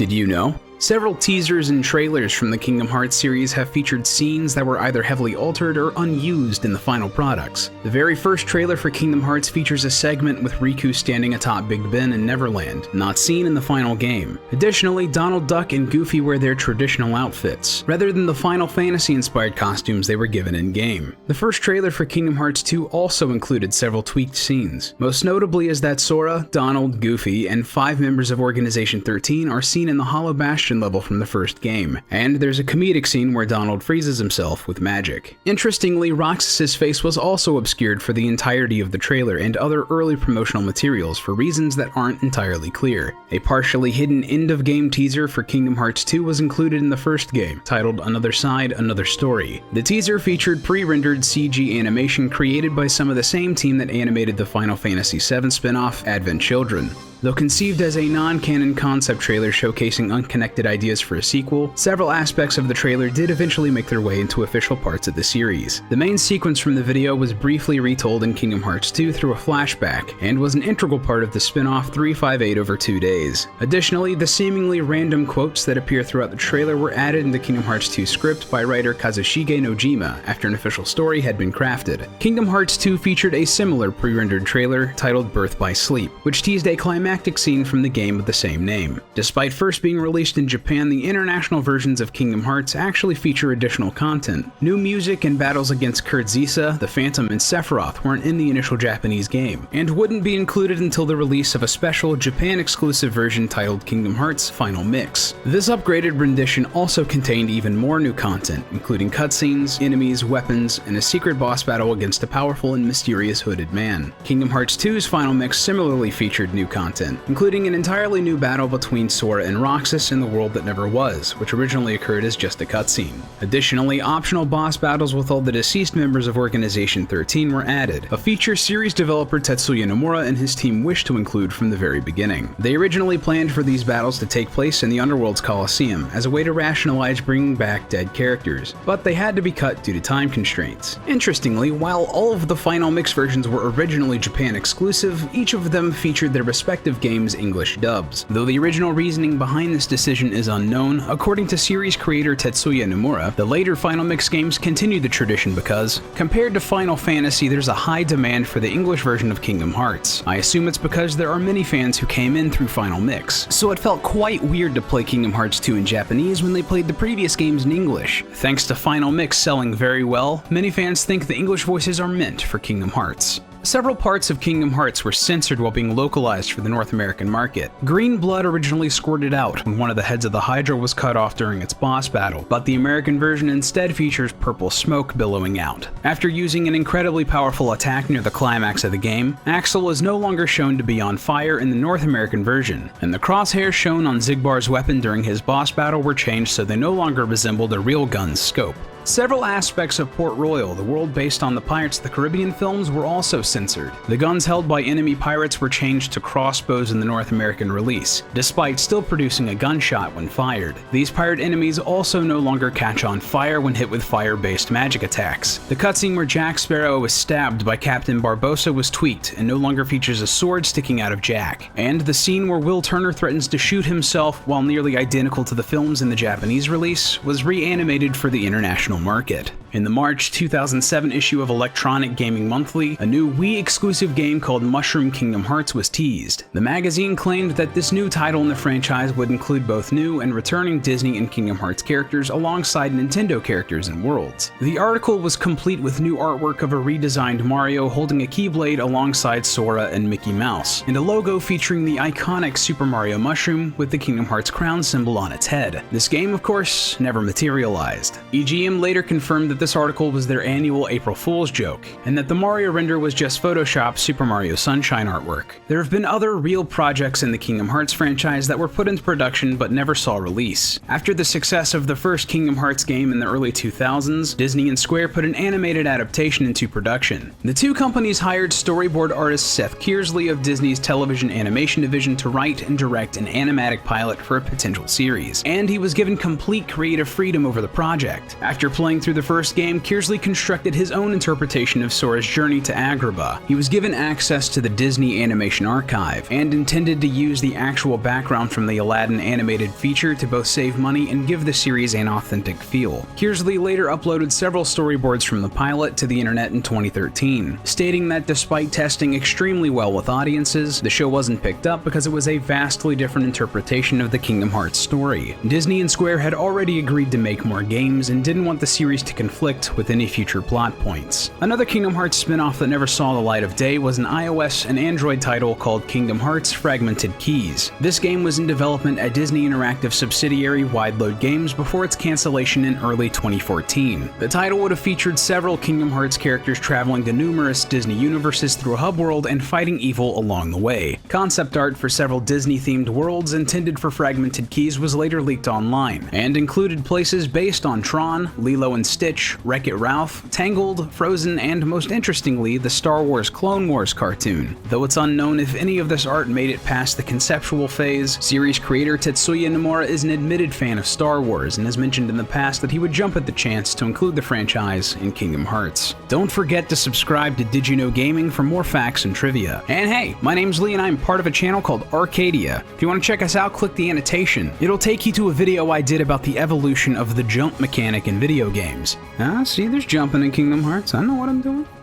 Did you know? Several teasers and trailers from the Kingdom Hearts series have featured scenes that were either heavily altered or unused in the final products. The very first trailer for Kingdom Hearts features a segment with Riku standing atop Big Ben in Neverland, not seen in the final game. Additionally, Donald Duck and Goofy wear their traditional outfits, rather than the Final Fantasy-inspired costumes they were given in-game. The first trailer for Kingdom Hearts 2 also included several tweaked scenes. Most notably is that Sora, Donald, Goofy, and 5 members of Organization 13 are seen in the Hollow Bastion level from the first game, and there's a comedic scene where Donald freezes himself with magic. Interestingly, Roxas's face was also obscured for the entirety of the trailer and other early promotional materials for reasons that aren't entirely clear. A partially hidden end-of-game teaser for Kingdom Hearts 2 was included in the first game, titled Another Side, Another Story. The teaser featured pre-rendered CG animation created by some of the same team that animated the Final Fantasy VII spin-off, Advent Children. Though conceived as a non-canon concept trailer showcasing unconnected ideas for a sequel, several aspects of the trailer did eventually make their way into official parts of the series. The main sequence from the video was briefly retold in Kingdom Hearts 2 through a flashback, and was an integral part of the spin-off 358 over 2 days. Additionally, the seemingly random quotes that appear throughout the trailer were added in the Kingdom Hearts 2 script by writer Kazushige Nojima after an official story had been crafted. Kingdom Hearts 2 featured a similar pre-rendered trailer titled Birth by Sleep, which teased a climactic scene from the game of the same name. Despite first being released in Japan, the international versions of Kingdom Hearts actually feature additional content. New music and battles against Kurtzisa, the Phantom, and Sephiroth weren't in the initial Japanese game, and wouldn't be included until the release of a special Japan-exclusive version titled Kingdom Hearts Final Mix. This upgraded rendition also contained even more new content, including cutscenes, enemies, weapons, and a secret boss battle against a powerful and mysterious hooded man. Kingdom Hearts 2's Final Mix similarly featured new content, including an entirely new battle between Sora and Roxas in the world that never was, which originally occurred as just a cutscene. Additionally, optional boss battles with all the deceased members of Organization 13 were added, a feature series developer Tetsuya Nomura and his team wished to include from the very beginning. They originally planned for these battles to take place in the Underworld's Coliseum as a way to rationalize bringing back dead characters, but they had to be cut due to time constraints. Interestingly, while all of the Final Mix versions were originally Japan exclusive, each of them featured their respective game's English dubs. Though the original reasoning behind this decision is unknown, according to series creator Tetsuya Nomura, the later Final Mix games continued the tradition because, compared to Final Fantasy, there's a high demand for the English version of Kingdom Hearts. I assume it's because there are many fans who came in through Final Mix, so it felt quite weird to play Kingdom Hearts 2 in Japanese when they played the previous games in English. Thanks to Final Mix selling very well, many fans think the English voices are meant for Kingdom Hearts. Several parts of Kingdom Hearts were censored while being localized for the North American market. Green blood originally squirted out when one of the heads of the Hydra was cut off during its boss battle, but the American version instead features purple smoke billowing out. After using an incredibly powerful attack near the climax of the game, Axel is no longer shown to be on fire in the North American version, and the crosshairs shown on Xigbar's weapon during his boss battle were changed so they no longer resembled a real gun's scope. Several aspects of Port Royal, the world based on the Pirates of the Caribbean films, were also censored. The guns held by enemy pirates were changed to crossbows in the North American release, despite still producing a gunshot when fired. These pirate enemies also no longer catch on fire when hit with fire-based magic attacks. The cutscene where Jack Sparrow was stabbed by Captain Barbossa was tweaked and no longer features a sword sticking out of Jack. And the scene where Will Turner threatens to shoot himself while nearly identical to the films in the Japanese release was reanimated for the international market. In the March 2007 issue of Electronic Gaming Monthly, a new Wii-exclusive game called Mushroom Kingdom Hearts was teased. The magazine claimed that this new title in the franchise would include both new and returning Disney and Kingdom Hearts characters alongside Nintendo characters and worlds. The article was complete with new artwork of a redesigned Mario holding a Keyblade alongside Sora and Mickey Mouse, and a logo featuring the iconic Super Mario mushroom with the Kingdom Hearts crown symbol on its head. This game, of course, never materialized. EGM later confirmed that this article was their annual April Fool's joke, and that the Mario render was just Photoshop Super Mario Sunshine artwork. There have been other real projects in the Kingdom Hearts franchise that were put into production but never saw release. After the success of the first Kingdom Hearts game in the early 2000s, Disney and Square put an animated adaptation into production. The two companies hired storyboard artist Seth Kearsley of Disney's television animation division to write and direct an animatic pilot for a potential series, and he was given complete creative freedom over the project. After playing through the first game, Kearsley constructed his own interpretation of Sora's journey to Agrabah. He was given access to the Disney Animation Archive, and intended to use the actual background from the Aladdin animated feature to both save money and give the series an authentic feel. Kearsley later uploaded several storyboards from the pilot to the internet in 2013, stating that despite testing extremely well with audiences, the show wasn't picked up because it was a vastly different interpretation of the Kingdom Hearts story. Disney and Square had already agreed to make more games and didn't want the series to conflict with any future plot points. Another Kingdom Hearts spin-off that never saw the light of day was an iOS and Android title called Kingdom Hearts Fragmented Keys. This game was in development at Disney Interactive subsidiary Wide Load Games before its cancellation in early 2014. The title would have featured several Kingdom Hearts characters traveling to numerous Disney universes through a hub world and fighting evil along the way. Concept art for several Disney-themed worlds intended for Fragmented Keys was later leaked online, and included places based on Tron, Lilo and Stitch, Wreck-It Ralph, Tangled, Frozen, and most interestingly, the Star Wars Clone Wars cartoon. Though it's unknown if any of this art made it past the conceptual phase, series creator Tetsuya Nomura is an admitted fan of Star Wars and has mentioned in the past that he would jump at the chance to include the franchise in Kingdom Hearts. Don't forget to subscribe to DidYouKnowGaming for more facts and trivia. And hey, my name's Lee and I'm part of a channel called Arcadia. If you want to check us out, click the annotation. It'll take you to a video I did about the evolution of the jump mechanic in video games. See, there's jumping in Kingdom Hearts. I know what I'm doing.